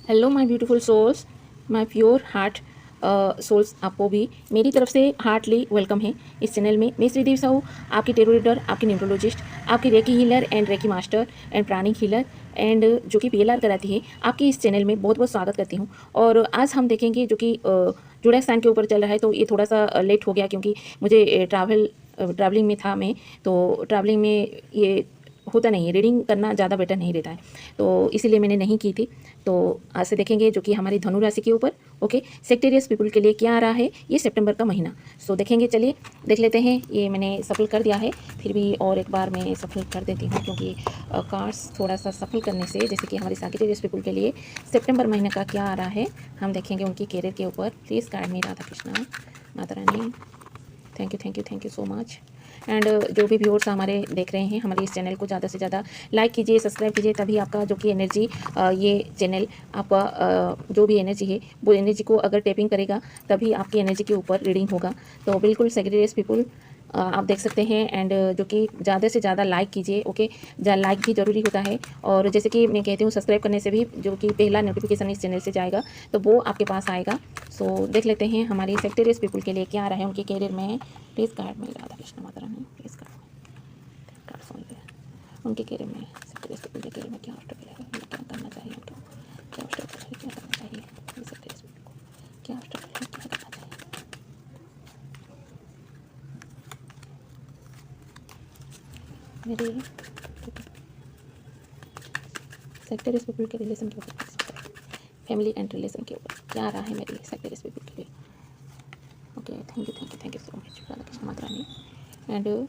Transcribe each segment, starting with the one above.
Hello my beautiful souls, my pure heart souls, आपको भी मेरी तरफ से हार्टली वेलकम है इस चैनल में। मैं श्रीदेव साहू, आपकी टेरो रीडर, आपकी न्यूमरोलॉजिस्ट, आपकी reiki healer and reiki master and pranic healer and जो कि पीएलआर कराती है, आपकी इस चैनल में बहुत बहुत स्वागत करती हूँ। और आज हम देखेंगे जो कि जुड़ा स्थान के ऊपर चल रहा है, तो ये थोड़ा सा लेट हो गया क्योंकि मुझे ट्रैवलिंग में था मैं, तो ट्रैवलिंग में ये होता नहीं है, रीडिंग करना ज़्यादा बेटर नहीं रहता है, तो इसीलिए मैंने नहीं की थी। तो आज से देखेंगे जो कि हमारी धनु राशि के ऊपर ओके सेक्टेरियस पीपल के लिए क्या आ रहा है ये सितंबर का महीना। सो देखेंगे, चलिए देख लेते हैं। ये मैंने सफल कर दिया है, फिर भी और एक बार मैं सफल कर देती हूँ क्योंकि कार्ड्स थोड़ा सा सफल करने से, जैसे कि हमारे सेक्टेरियस पीपल के लिए सितंबर महीने का क्या आ रहा है हम देखेंगे उनकी कैरियर के ऊपर। Please guide me Radha Krishna, Mata Rani. Thank you so much. And जो भी व्यूअर्स हमारे देख रहे हैं, हमारे इस चैनल को ज़्यादा से ज़्यादा लाइक कीजिए, सब्सक्राइब कीजिए, तभी आपका जो कि एनर्जी ये चैनल आपका जो भी एनर्जी है वो एनर्जी को अगर टैपिंग करेगा तभी आपकी एनर्जी के ऊपर रीडिंग होगा। तो बिल्कुल सेक्रेटरीज पीपल आप देख सकते हैं। एंड जो कि ज़्यादा से ज़्यादा लाइक कीजिए, ओके, लाइक भी ज़रूरी होता है। और जैसे कि मैं कहती हूँ सब्सक्राइब करने से भी जो कि पहला नोटिफिकेशन इस चैनल से जाएगा तो वो आपके पास आएगा। सो देख लेते हैं हमारे सेक्टेरियस पीपल के लिए क्या आ रहा है उनके कैरियर में। प्लीज़ गाइड में राधा कृष्ण माता रानी, प्लीज़ गाइड सुनते हैं उनके कैरियर में। सेक्टेरियस पीपल के कैरियर में क्या ऑब्स्टेकल है, उन्हें क्या करना चाहिए, उनको क्या ऑब्स्टेकल है, क्या करना चाहिए सेक्टेरियस पीपल को, क्या ऑब्स्टेकल है, क्या करना चाहिए। मेरे सेक्टेरियस पीपल के रिलेशन के ऊपर, फैमिली एंड रिलेशन के ऊपर क्या आ रहा है मेरे सेक्टेरियस पीपल के लिए। Okay, thank you so much Radha Krishna Mata Rani. And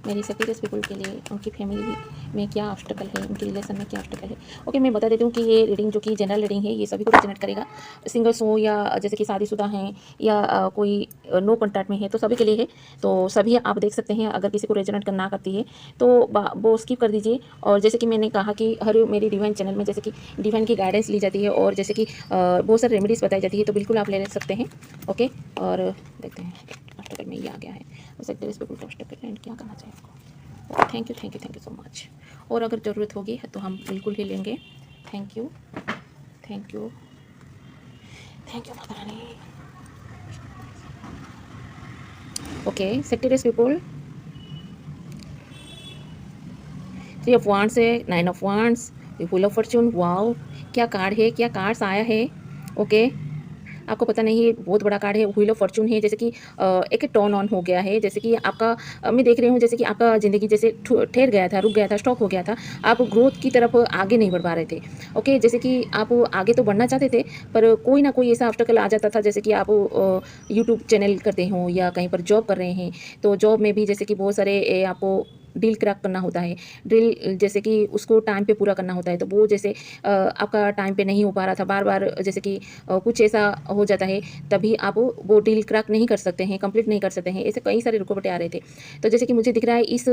मेरी सेक्टेरियस पीपल के लिए उनकी फैमिली में क्या ऑब्स्टेकल है, उनके रिलेशन में क्या ऑब्स्टेकल है। ओके, मैं बता देती हूँ कि ये रीडिंग जो कि जनरल रीडिंग है, ये सभी को रेजोनेट करेगा। सिंगल्स हो या जैसे कि शादीशुदा हैं या कोई नो कॉन्टैक्ट में है, तो सभी के लिए है। तो सभी आप देख सकते हैं। अगर किसी को रेजोनेट करना करती है तो वो स्किप कर दीजिए। और जैसे कि मैंने कहा कि हर मेरी डिवाइन चैनल में जैसे कि डिवाइन की गाइडेंस ली जाती है और जैसे कि बहुत सारी रेमेडीज़ बताई जाती है, तो बिल्कुल आप ले सकते हैं। ओके, और देखते हैं ऑब्स्टेकल में ये आ गया है सेक्टेरियस पीपल का ऑब्स्टेकल एंड क्या करना चाहिए आपको। Thank you so much. और अगर ज़रूरत होगी तो हम बिल्कुल ही लेंगे। Thank you thank you Mata Rani. Okay, सेक्टेरियस people, 3 of wands है, 9 of wands, wheel of Fortune. Wow, क्या कार्ड है, क्या कार्ड्स आया है। ओके, आपको पता नहीं है, बहुत बड़ा कार्ड है, व्हील ऑफ फॉर्च्यून है। जैसे कि एक टर्न ऑन हो गया है, जैसे कि आपका मैं देख रही हूँ जैसे कि आपका ज़िंदगी जैसे ठहर गया था, रुक गया था, स्टॉप हो गया था। आप ग्रोथ की तरफ आगे नहीं बढ़ पा रहे थे। ओके, जैसे कि आप आगे तो बढ़ना चाहते थे पर कोई ना कोई ऐसा ऑब्स्टेकल आ जाता था। जैसे कि आप यूट्यूब चैनल करते हो या कहीं पर जॉब कर रहे हैं, तो जॉब में भी जैसे कि बहुत सारे आपको डील क्रैक करना होता है। ड्रिल जैसे कि उसको टाइम पे पूरा करना होता है, तो वो जैसे आपका टाइम पे नहीं हो पा रहा था, बार बार जैसे कि कुछ ऐसा हो जाता है, तभी आप वो डील क्रैक नहीं कर सकते हैं, कंप्लीट नहीं कर सकते हैं। ऐसे कई सारे रुकावटें आ रहे थे। तो जैसे कि मुझे दिख रहा है इस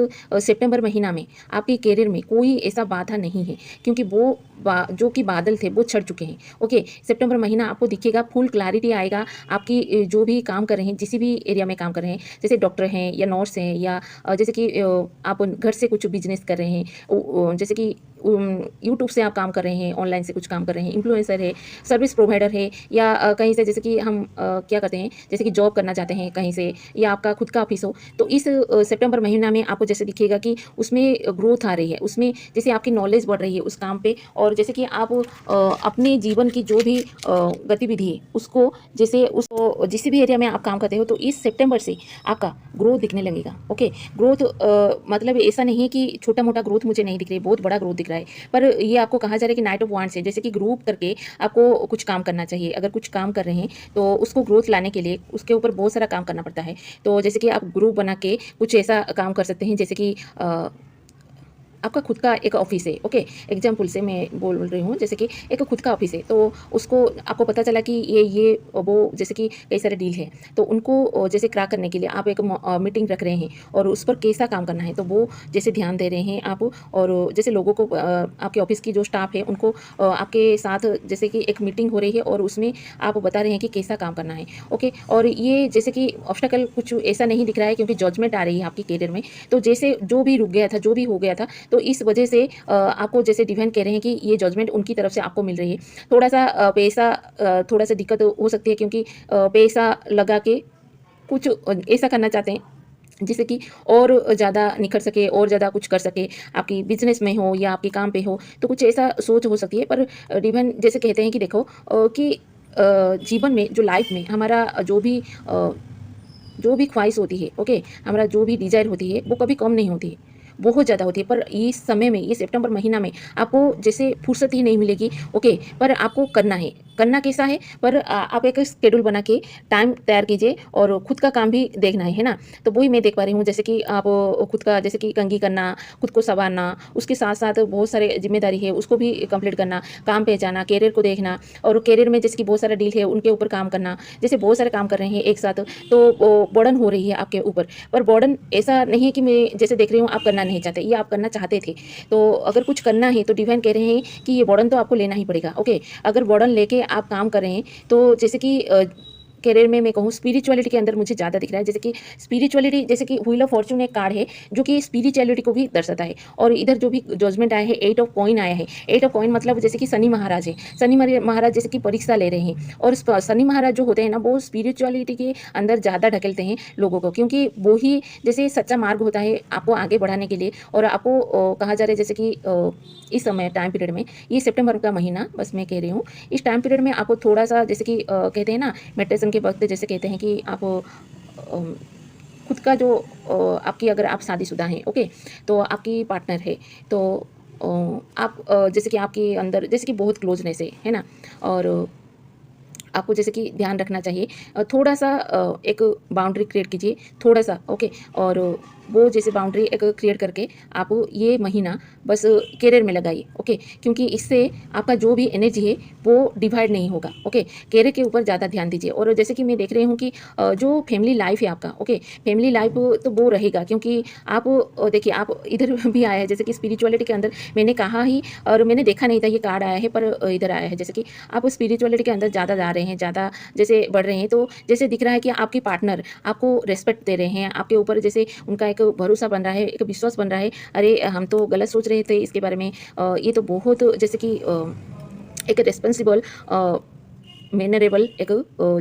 सितंबर महीना में आपके करियर में कोई ऐसा बाधा नहीं है क्योंकि वो जो कि बादल थे वो छट चुके हैं। ओके, सितंबर महीना आपको दिखेगा, फुल क्लैरिटी आएगा। आपकी जो भी काम कर रहे हैं, जिस भी एरिया में काम कर रहे हैं, जैसे डॉक्टर हैं या नर्स हैं या जैसे कि आप घर से कुछ बिजनेस कर रहे हैं, जैसे कि यूट्यूब से आप काम कर रहे हैं, ऑनलाइन से कुछ काम कर रहे हैं, इन्फ्लुएंसर है, सर्विस प्रोवाइडर है, या कहीं से जैसे कि हम क्या करते हैं, जैसे कि जॉब करना चाहते हैं कहीं से, या आपका खुद का ऑफिस हो, तो इस सितंबर महीना में आपको जैसे दिखेगा कि उसमें ग्रोथ आ रही है, उसमें जैसे आपकी नॉलेज बढ़ रही है उस काम पे। और जैसे कि आप अपने जीवन की जो भी गतिविधि है उसको, जैसे उसको जिस भी एरिया में आप काम करते हो, तो इस सितंबर से आपका ग्रोथ दिखने लगेगा। ओके, ग्रोथ मतलब ऐसा नहीं है कि छोटा मोटा ग्रोथ मुझे नहीं दिख रही, बहुत बड़ा ग्रोथ दिख रहा है। पर ये आपको कहा जा रहा है कि नाइट ऑफ वांड्स है, जैसे कि ग्रुप करके आपको कुछ काम करना चाहिए। अगर कुछ काम कर रहे हैं तो उसको ग्रोथ लाने के लिए उसके ऊपर बहुत सारा काम करना पड़ता है। तो जैसे कि आप ग्रुप बना के कुछ ऐसा काम कर सकते हैं, जैसे कि आपका खुद का एक ऑफिस है। ओके, एग्जाम्पल से मैं बोल रही हूँ, जैसे कि एक खुद का ऑफिस है, तो उसको आपको पता चला कि ये वो जैसे कि कई सारे डील है, तो उनको जैसे क्रैक करने के लिए आप एक मीटिंग रख रहे हैं और उस पर कैसा काम करना है, तो वो जैसे ध्यान दे रहे हैं आप। और जैसे लोगों को आपके ऑफिस की जो स्टाफ है उनको आपके साथ जैसे कि एक मीटिंग हो रही है और उसमें आप बता रहे हैं कि कैसा काम करना है। ओके, और ये जैसे कि ऑब्स्टेकल कुछ ऐसा नहीं दिख रहा है क्योंकि जजमेंट आ रही है आपकी करियर में। तो जैसे जो भी रुक गया था, जो भी हो गया था, तो इस वजह से आपको जैसे डिवाइन कह रहे हैं कि ये जजमेंट उनकी तरफ से आपको मिल रही है। थोड़ा-सा पैसा थोड़ा-सा दिक्कत हो सकती है, क्योंकि पैसा लगा के कुछ ऐसा करना चाहते हैं जिससे कि और ज़्यादा निखर सके और ज़्यादा कुछ कर सके, आपकी बिज़नेस में हो या आपके काम पे हो, तो कुछ ऐसा सोच हो सकती है। पर डिवाइन जैसे कहते हैं कि देखो कि जीवन में जो लाइफ में हमारा जो भी ख्वाहिश होती है, ओके, हमारा जो भी डिज़ायर होती है, वो कभी कम नहीं होती है, बहुत ज़्यादा होती है। पर इस समय में, ये सितंबर महीना में आपको जैसे फुर्सत ही नहीं मिलेगी, ओके, पर आपको करना है। करना कैसा है, पर आप एक शेड्यूल बना के टाइम तैयार कीजिए और खुद का काम भी देखना है ना? तो वही मैं देख पा रही हूँ, जैसे कि आप खुद का जैसे कि कंघी करना, खुद को सँवारना, उसके साथ-साथ बहुत सारे ज़िम्मेदारी है, उसको भी कंप्लीट करना, काम पे जाना, करियर को देखना और करियर में जैसे कि बहुत सारा डील है, उनके ऊपर काम करना। जैसे बहुत सारे काम कर रहे हैं एक साथ, तो वो बर्डन हो रही है आपके ऊपर। पर बर्डन ऐसा नहीं है कि मैं जैसे देख रही हूँ आप करना नहीं चाहते, ये आप करना चाहते थे। तो अगर कुछ करना है तो डिवाइन कह रहे हैं कि ये बर्डन तो आपको लेना ही पड़ेगा, ओके। अगर बर्डन लेके आप काम कर रहे हैं तो जैसे कि करियर में मैं कहूँ स्पिरिचुअलिटी के अंदर मुझे ज़्यादा दिख रहा है। जैसे कि स्पिरिचुअलिटी, जैसे कि व्हील ऑफ फॉर्च्यून एक कार्ड है जो कि स्पिरिचुअलिटी को भी दर्शाता है। और इधर जो भी जजमेंट आया है, एट ऑफ कॉइन आया है। एट ऑफ कॉइन मतलब जैसे कि शनि महाराज है। शनि महाराज जैसे कि परीक्षा ले रहे हैं, और शनि महाराज जो होते हैं ना, वो स्पिरिचुअलिटी के अंदर ज़्यादा ढकेलते हैं लोगों को, क्योंकि वो ही जैसे सच्चा मार्ग होता है आपको आगे बढ़ाने के लिए। और आपको कहा जा रहा है जैसे कि इस समय टाइम पीरियड में, ये सितंबर का महीना बस मैं कह रही हूँ, इस टाइम पीरियड में आपको थोड़ा सा जैसे कि कहते हैं ना, मेडिटेशन के वक्त जैसे कहते हैं कि आप खुद का जो आपकी, अगर आप शादीशुदा हैं, ओके, तो आपकी पार्टनर है, तो आप जैसे कि आपके अंदर जैसे कि बहुत क्लोजनेस है ना, और आपको जैसे कि ध्यान रखना चाहिए। थोड़ा-सा एक बाउंड्री क्रिएट कीजिए, थोड़ा-सा, ओके। और वो जैसे बाउंड्री एक क्रिएट करके आप ये महीना बस करियर में लगाइए, ओके। क्योंकि इससे आपका जो भी एनर्जी है वो डिवाइड नहीं होगा, ओके। करियर के ऊपर ज़्यादा ध्यान दीजिए। और जैसे कि मैं देख रही हूँ कि जो फैमिली लाइफ है आपका, ओके, फैमिली लाइफ तो वो रहेगा, क्योंकि आप देखिए, आप इधर भी आया है जैसे कि स्पिरिचुअलिटी के अंदर मैंने कहा ही, और मैंने देखा नहीं था ये कार्ड आया है, पर इधर आया है जैसे कि आप स्पिरिचुअलिटी के अंदर ज़्यादा जा रहे हैं, ज़्यादा जैसे बढ़ रहे हैं। तो जैसे दिख रहा है कि आपके पार्टनर आपको रिस्पेक्ट दे रहे हैं, आपके ऊपर जैसे उनका एक भरोसा बन रहा है, एक विश्वास बन रहा है। अरे हम तो गलत सोच रहे थे इसके बारे में, ये तो बहुत जैसे कि एक रिस्पॉन्सिबल मैनरेबल एक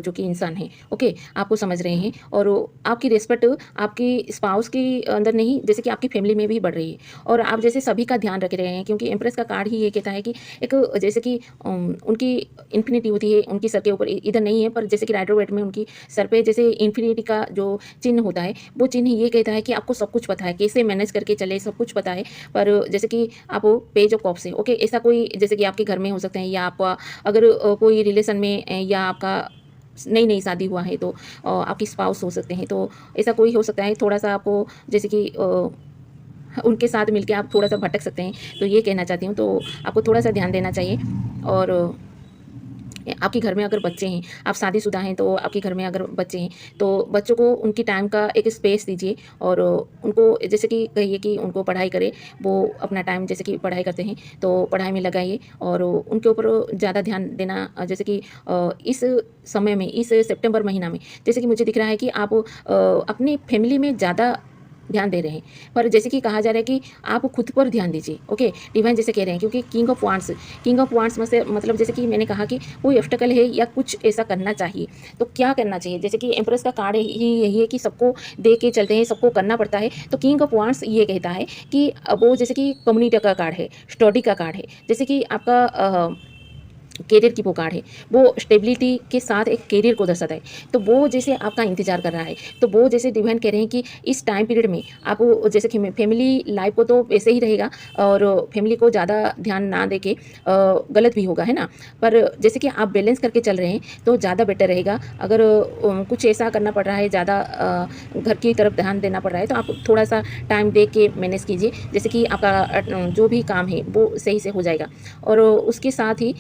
जो कि इंसान है, ओके, आपको समझ रहे हैं। और आपकी रिस्पेक्ट आपकी स्पाउस के अंदर नहीं, जैसे कि आपकी फैमिली में भी बढ़ रही है। और आप जैसे सभी का ध्यान रख रहे हैं, क्योंकि एम्प्रेस का कार्ड ही ये कहता है कि एक जैसे कि उनकी इन्फिनिटी होती है उनकी सर के ऊपर, इधर नहीं है, पर जैसे कि राइडर वेट में उनकी सर पे जैसे इन्फिनिटी का जो चिन्ह होता है, वो चिन्ह ये कहता है कि आपको सब कुछ पता है, कैसे मैनेज करके चले, सब कुछ पता है। पर जैसे कि आप पेज ऑफ कप्स से, ओके, ऐसा कोई जैसे कि आपके घर में हो सकते हैं, या आपका अगर कोई रिलेशन में या आपका नई नई शादी हुआ है, तो आपकी स्पाउस हो सकते हैं, तो ऐसा कोई हो सकता है। थोड़ा सा आपको जैसे कि उनके साथ मिलके आप थोड़ा सा भटक सकते हैं, तो ये कहना चाहती हूँ। तो आपको थोड़ा सा ध्यान देना चाहिए। और आपके घर में अगर बच्चे हैं, आप शादीशुदा हैं, तो आपके घर में अगर बच्चे हैं, तो बच्चों को उनकी टाइम का एक स्पेस दीजिए। और उनको जैसे कि कहिए कि उनको पढ़ाई करें, वो अपना टाइम जैसे कि पढ़ाई करते हैं तो पढ़ाई में लगाइए, और उनके ऊपर ज़्यादा ध्यान देना। जैसे कि इस समय में, इस सितंबर महीना में, जैसे कि मुझे दिख रहा है कि आप अपनी फैमिली में ज़्यादा ध्यान दे रहे हैं, पर जैसे कि कहा जा रहा है कि आप खुद पर ध्यान दीजिए, ओके। डिवाइन जैसे कह रहे हैं, क्योंकि किंग ऑफ वांड्स में से मतलब जैसे कि मैंने कहा कि कोई ऑब्स्टेकल है या कुछ ऐसा करना चाहिए, तो क्या करना चाहिए। जैसे कि एम्प्रेस का कार्ड ही यही है कि सबको दे के चलते हैं, सबको करना पड़ता है। तो किंग ऑफ वांड्स ये कहता है कि वो जैसे कि कम्युनिटी का कार्ड है, स्टडी का कार्ड है, जैसे कि आपका करियर की वो कार्ड है, वो स्टेबिलिटी के साथ एक करियर को दर्शाता है। तो वो जैसे आपका इंतजार कर रहा है, तो वो जैसे डिवाइन कह रहे हैं कि इस टाइम पीरियड में आप जैसे कि फैमिली लाइफ को तो वैसे ही रहेगा, और फैमिली को ज़्यादा ध्यान ना दे के गलत भी होगा, है ना। पर जैसे कि आप बैलेंस करके चल रहे हैं तो ज़्यादा बेटर रहेगा। अगर कुछ ऐसा करना पड़ रहा है, ज़्यादा घर की तरफ ध्यान देना पड़ रहा है, तो आप थोड़ा सा टाइम दे के मैनेज कीजिए, जैसे कि आपका जो भी काम है वो सही से हो जाएगा। और उसके साथ ही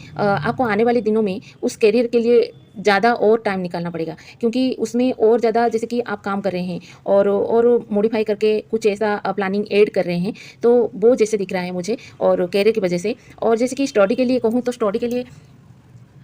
आपको आने वाले दिनों में उस करियर के लिए ज़्यादा और टाइम निकालना पड़ेगा, क्योंकि उसमें और ज़्यादा जैसे कि आप काम कर रहे हैं, और मॉडिफाई करके कुछ ऐसा प्लानिंग ऐड कर रहे हैं, तो वो जैसे दिख रहा है मुझे, और करियर की वजह से। और जैसे कि स्टडी के लिए कहूँ, तो स्टडी के लिए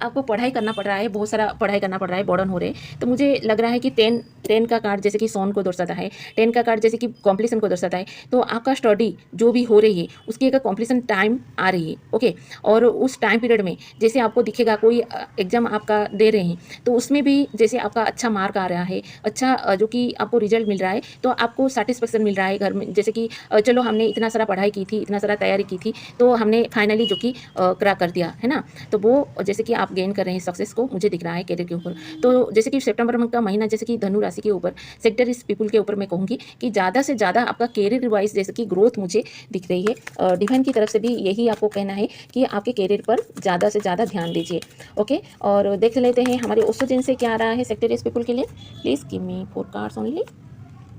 आपको पढ़ाई करना पड़ रहा है, बहुत सारा पढ़ाई करना पड़ रहा है, बर्डन हो रहे हैं। तो मुझे लग रहा है कि 10 का कार्ड जैसे कि सोन को दर्शाता है, 10 का कार्ड जैसे कि कॉम्प्लीसन को दर्शाता है। तो आपका स्टडी जो भी हो रही है उसकी एक कॉम्प्लीसन टाइम आ रही है, ओके। और उस टाइम पीरियड में जैसे आपको दिखेगा कोई एग्जाम आपका दे रहे हैं, तो उसमें भी जैसे आपका अच्छा मार्क आ रहा है, अच्छा जो कि आपको रिजल्ट मिल रहा है, तो आपको सेटिस्फेक्शन मिल रहा है घर में, जैसे कि चलो हमने इतना सारा पढ़ाई की थी, इतना सारा तैयारी की थी, तो हमने फाइनली जो कि क्रैक कर दिया है ना। तो वो जैसे कि आप गेन कर रहे हैं सक्सेस को, मुझे दिख रहा है कैरियर के ऊपर। तो जैसे कि सितंबर का महीना जैसे कि धनु राशि के ऊपर, सेक्टरिस पीपल के ऊपर मैं कहूँगी कि ज़्यादा से ज़्यादा आपका कैरियर वाइज जैसे कि ग्रोथ मुझे दिख रही है। डिवाइन की तरफ से भी यही आपको कहना है कि आपके कैरियर पर ज़्यादा से ज़्यादा ध्यान दीजिए, ओके। और देख लेते हैं हमारे ओस्ट्रोजन से क्या आ रहा है सेक्टरिस पीपल के लिए। Please give me 4 cards only.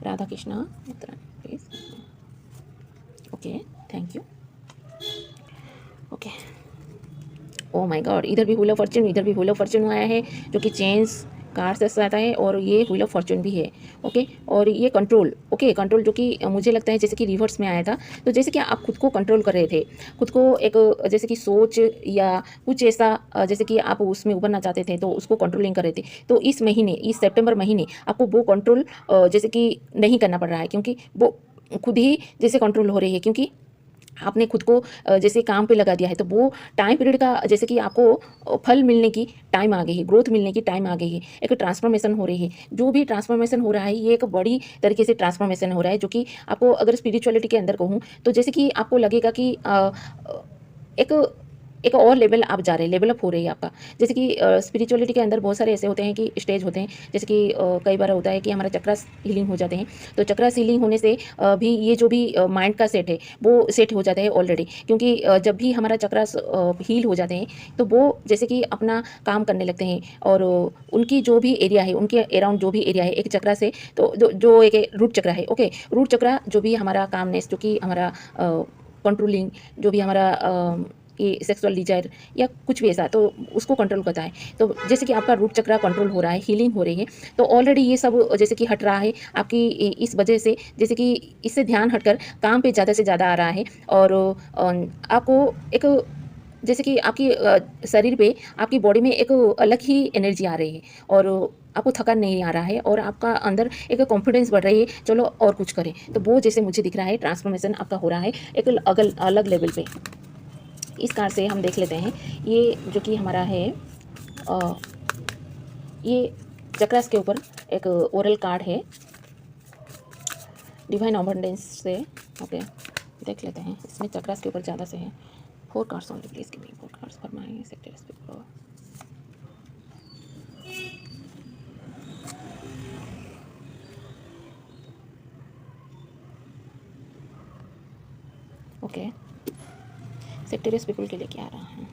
Radha Krishna please, okay, thank you, okay. Oh my God, इधर भी व्हील ऑफ फॉर्च्यून, इधर भी व्हील ऑफ फॉर्च्यून आया है जो कि चेंज कार से आता है, और ये व्हील ऑफ फॉर्च्यून भी है, ओके। और ये कंट्रोल, ओके, कंट्रोल जो कि मुझे लगता है जैसे कि रिवर्स में आया था। तो जैसे कि आप खुद को कंट्रोल कर रहे थे, खुद को एक जैसे कि सोच या कुछ ऐसा जैसे कि आप उसमें उभरना चाहते थे, तो उसको कंट्रोलिंग कर रहे थे। तो इस महीने, इस सितंबर महीने आपको वो कंट्रोल जैसे कि नहीं करना पड़ रहा है, क्योंकि वो खुद ही जैसे कंट्रोल हो रही है, क्योंकि आपने खुद को जैसे काम पे लगा दिया है। तो वो टाइम पीरियड का जैसे कि आपको फल मिलने की टाइम आ गई है, ग्रोथ मिलने की टाइम आ गई है, एक ट्रांसफॉर्मेशन हो रही है। जो भी ट्रांसफॉर्मेशन हो रहा है ये एक बड़ी तरीके से ट्रांसफॉर्मेशन हो रहा है, जो कि आपको अगर स्पिरिचुअलिटी के अंदर कहूँ तो जैसे कि आपको लगेगा कि एक एक और लेवल आप जा रहे हैं, लेवल अप हो रही है आपका। जैसे कि स्पिरिचुअलिटी के अंदर बहुत सारे ऐसे होते हैं कि स्टेज होते हैं, जैसे कि कई बार होता है कि हमारा चक्रास हीलिंग हो जाते हैं। तो चक्रास हीलिंग होने से भी ये जो भी माइंड का सेट है वो सेट हो जाता है ऑलरेडी, क्योंकि जब भी हमारा चक्रास हील हो जाते हैं तो वो जैसे कि अपना काम करने लगते हैं, और उनकी जो भी एरिया है, उनके अराउंड जो भी एरिया है एक चक्रा से, तो जो एक रूट चक्रा है, ओके, रूट चक्रा जो भी हमारा कामनेस, जो कि हमारा कंट्रोलिंग, जो भी हमारा ये सेक्सुअल डिजायर या कुछ भी ऐसा, तो उसको कंट्रोल करता है। तो जैसे कि आपका रूट चक्रा कंट्रोल हो रहा है, हीलिंग हो रही है, तो ऑलरेडी ये सब जैसे कि हट रहा है आपकी इस वजह से, जैसे कि इससे ध्यान हटकर काम पे ज़्यादा से ज़्यादा आ रहा है। और आपको एक जैसे कि आपकी शरीर पे, आपकी बॉडी में एक अलग ही एनर्जी आ रही है, और आपको थकान नहीं आ रहा है, और आपका अंदर एक कॉन्फिडेंस बढ़ रही है, चलो और कुछ करें। तो वो जैसे मुझे दिख रहा है ट्रांसफॉर्मेशन आपका हो रहा है एक अलग लेवल पे। इस कार्ड से हम देख लेते हैं, ये जो कि हमारा है ये चक्रास के ऊपर एक ओरल कार्ड है डिवाइन अबंडेंस से, ओके। देख लेते हैं, इसमें चक्रास के ऊपर ज़्यादा से है। 4 cards only, please give me 4 cards for my Sagittarius people. Okay, Sagittarius people के लिए क्या आ रहा है?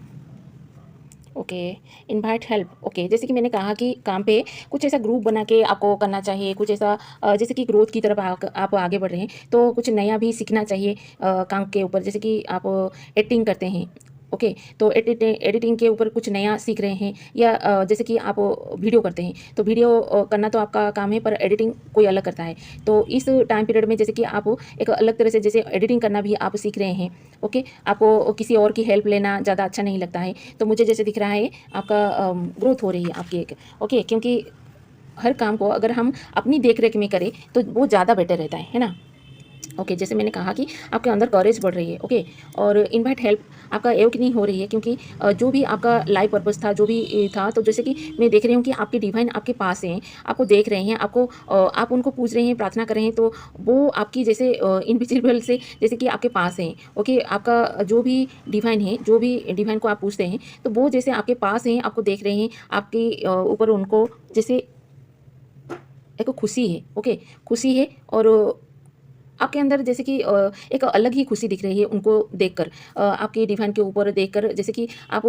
Okay, invite help, okay. जैसे कि मैंने कहा कि काम पे कुछ ऐसा ग्रुप बना के आपको करना चाहिए, कुछ ऐसा जैसे कि ग्रोथ की तरफ आप आगे बढ़ रहे हैं, तो कुछ नया भी सीखना चाहिए काम के ऊपर। जैसे कि आप एडिटिंग करते हैं, ओके, तो एडिटिंग के ऊपर कुछ नया सीख रहे हैं, या जैसे कि आप वीडियो करते हैं, तो वीडियो करना तो आपका काम है, पर एडिटिंग कोई अलग करता है। तो इस टाइम पीरियड में जैसे कि आप एक अलग तरह से जैसे एडिटिंग करना भी आप सीख रहे हैं, ओके। आपको किसी और की हेल्प लेना ज़्यादा अच्छा नहीं लगता है। तो मुझे जैसे दिख रहा है आपका ग्रोथ हो रही है आपकी एक, ओके, क्योंकि हर काम को अगर हम अपनी देख रेख में करें तो वो ज़्यादा बेटर रहता है ना। ओके, जैसे मैंने कहा कि आपके अंदर करेज बढ़ रही है, ओके। और इनवाइट हेल्प आपका एवं नहीं हो रही है, क्योंकि जो भी आपका लाइफ पर्पस था, जो भी था, तो जैसे कि मैं देख रही हूँ कि आपके डिवाइन आपके पास हैं, आपको देख रहे हैं, आपको आप उनको पूछ रहे हैं, प्रार्थना कर रहे हैं, तो वो आपकी जैसे इनविजिबल से जैसे कि आपके पास हैं, ओके। आपका जो भी डिवाइन है, जो भी डिवाइन को आप पूछते हैं, तो वो जैसे आपके पास हैं, आपको देख रहे हैं, आपके ऊपर उनको जैसे एक खुशी है, ओके, खुशी है। और आपके अंदर जैसे कि एक अलग ही खुशी दिख रही है उनको देखकर, आपके डिवाइन के ऊपर देखकर, जैसे कि आप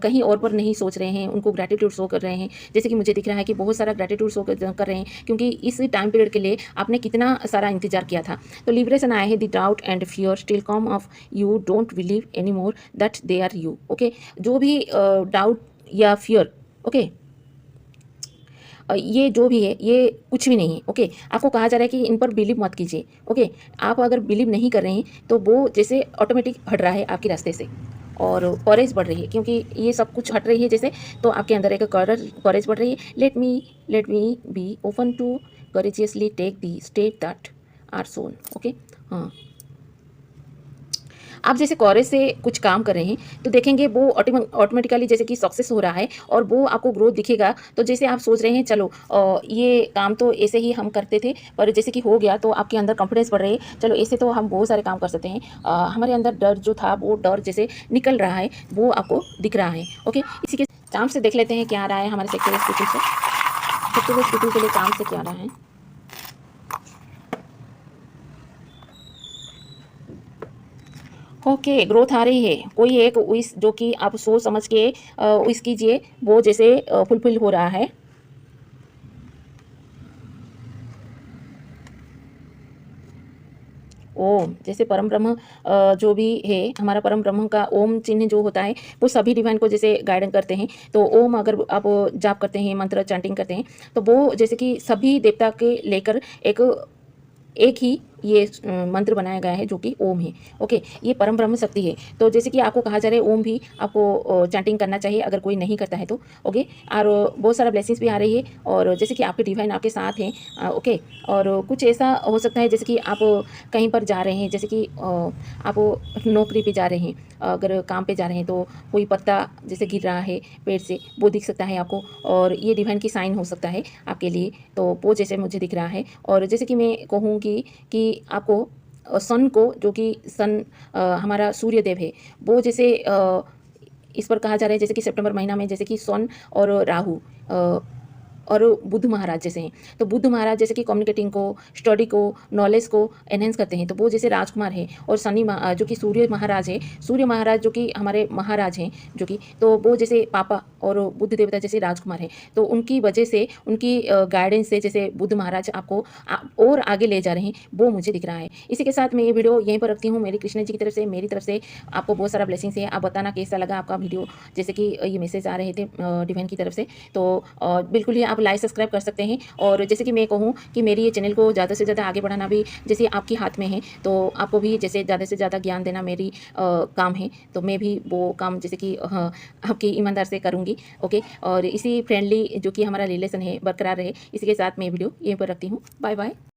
कहीं और पर नहीं सोच रहे हैं, उनको ग्रैटिट्यूड शो कर रहे हैं। जैसे कि मुझे दिख रहा है कि बहुत सारा ग्रैटिट्यूड शो कर रहे हैं, क्योंकि इस टाइम पीरियड के लिए आपने कितना सारा इंतजार किया था। तो लिबरेशन आया है, the doubt and fear still come off you, don't believe any more that they are you, okay. जो भी डाउट या फियर, ओके, ये जो भी है ये कुछ भी नहीं है, ओके। आपको कहा जा रहा है कि इन पर बिलीव मत कीजिए, ओके। आप अगर बिलीव नहीं कर रहे हैं तो वो जैसे ऑटोमेटिक हट रहा है आपके रास्ते से, और कॉरेज बढ़ रही है, क्योंकि ये सब कुछ हट रही है जैसे, तो आपके अंदर एक कॉरेज बढ़ रही है। Let me be open to courageously take the step that are soon. Okay, हाँ, आप जैसे कॉरेज से कुछ काम कर रहे हैं तो देखेंगे वो ऑटोमेटिकली जैसे कि सक्सेस हो रहा है और वो आपको ग्रोथ दिखेगा। तो जैसे आप सोच रहे हैं चलो ये काम तो ऐसे ही हम करते थे, पर जैसे कि हो गया तो आपके अंदर कॉन्फिडेंस बढ़ रही है, चलो ऐसे तो हम बहुत सारे काम कर सकते हैं। हमारे अंदर डर जो था वो डर जैसे निकल रहा है, वो आपको दिख रहा है। ओके, इसी के काम से देख लेते हैं क्या आ रहा है हमारे सेक्टर पीपल से। सेक्टर पीपल के लिए काम से क्या आ रहा है। ओके, ग्रोथ आ रही है। कोई एक विश जो कि आप सोच समझ के विश कीजिए, वो जैसे फुलफिल हो रहा है। ओम जैसे परम ब्रह्म जो भी है, हमारा परम ब्रह्म का ओम चिन्ह जो होता है वो सभी डिवाइन को जैसे गाइडेंस करते हैं। तो ओम अगर आप जाप करते हैं, मंत्र चैंटिंग करते हैं, तो वो जैसे कि सभी देवता के लेकर एक एक ही ये मंत्र बनाया गया है जो कि ओम है। ओके, ये परम ब्रह्म शक्ति है। तो जैसे कि आपको कहा जा रहा है ओम भी आपको चैंटिंग करना चाहिए अगर कोई नहीं करता है तो। ओके, और बहुत सारा ब्लेसिंग्स भी आ रही है, और जैसे कि आपके डिवाइन आपके साथ हैं। ओके, और कुछ ऐसा हो सकता है जैसे कि आप कहीं पर जा रहे हैं, जैसे कि आप नौकरी पे जा रहे हैं, अगर काम पे जा रहे हैं तो कोई पत्ता जैसे गिर रहा है पेड़ से, वो दिख सकता है आपको, और ये डिवाइन की साइन हो सकता है आपके लिए। तो वो जैसे मुझे दिख रहा है। और जैसे कि मैं कहूँ कि आपको सन को, जो कि सन हमारा सूर्य देव है, वो जैसे इस पर कहा जा रहा है जैसे कि सितंबर महीना में जैसे कि सन और राहु और बुद्ध महाराज जैसे हैं। तो बुद्ध महाराज जैसे कि कम्युनिकेटिंग को, स्टडी को, नॉलेज को एनहेंस करते हैं, तो वो जैसे राजकुमार है। और जो कि सूर्य महाराज है, सूर्य महाराज जो कि हमारे महाराज हैं, जो कि तो वो जैसे पापा और बुद्ध देवता जैसे राजकुमार हैं। तो उनकी वजह से, उनकी गाइडेंस से जैसे बुद्ध महाराज आपको और आगे ले जा रहे हैं, वो मुझे दिख रहा है। इसी के साथ मैं ये वीडियो यहीं पर रखती हूँ। मेरी कृष्ण जी की तरफ से, मेरी तरफ से आपको बहुत सारा ब्लेसिंग्स है। आप बताना कैसा लगा आपका वीडियो, जैसे कि ये मैसेज आ रहे थे डिवाइन की तरफ से। तो बिल्कुल ही आप लाइक सब्सक्राइब कर सकते हैं। और जैसे कि मैं कहूँ कि मेरी ये चैनल को ज़्यादा से ज़्यादा आगे बढ़ाना भी जैसे आपके हाथ में है, तो आपको भी जैसे ज़्यादा से ज़्यादा ज्ञान देना मेरी काम है। तो मैं भी वो काम जैसे कि आपकी ईमानदार से करूँगी। ओके, और इसी फ्रेंडली जो कि हमारा रिलेशन है बरकरार रहे, इसी के साथ मैं वीडियो यहीं पर रखती हूँ। Bye bye.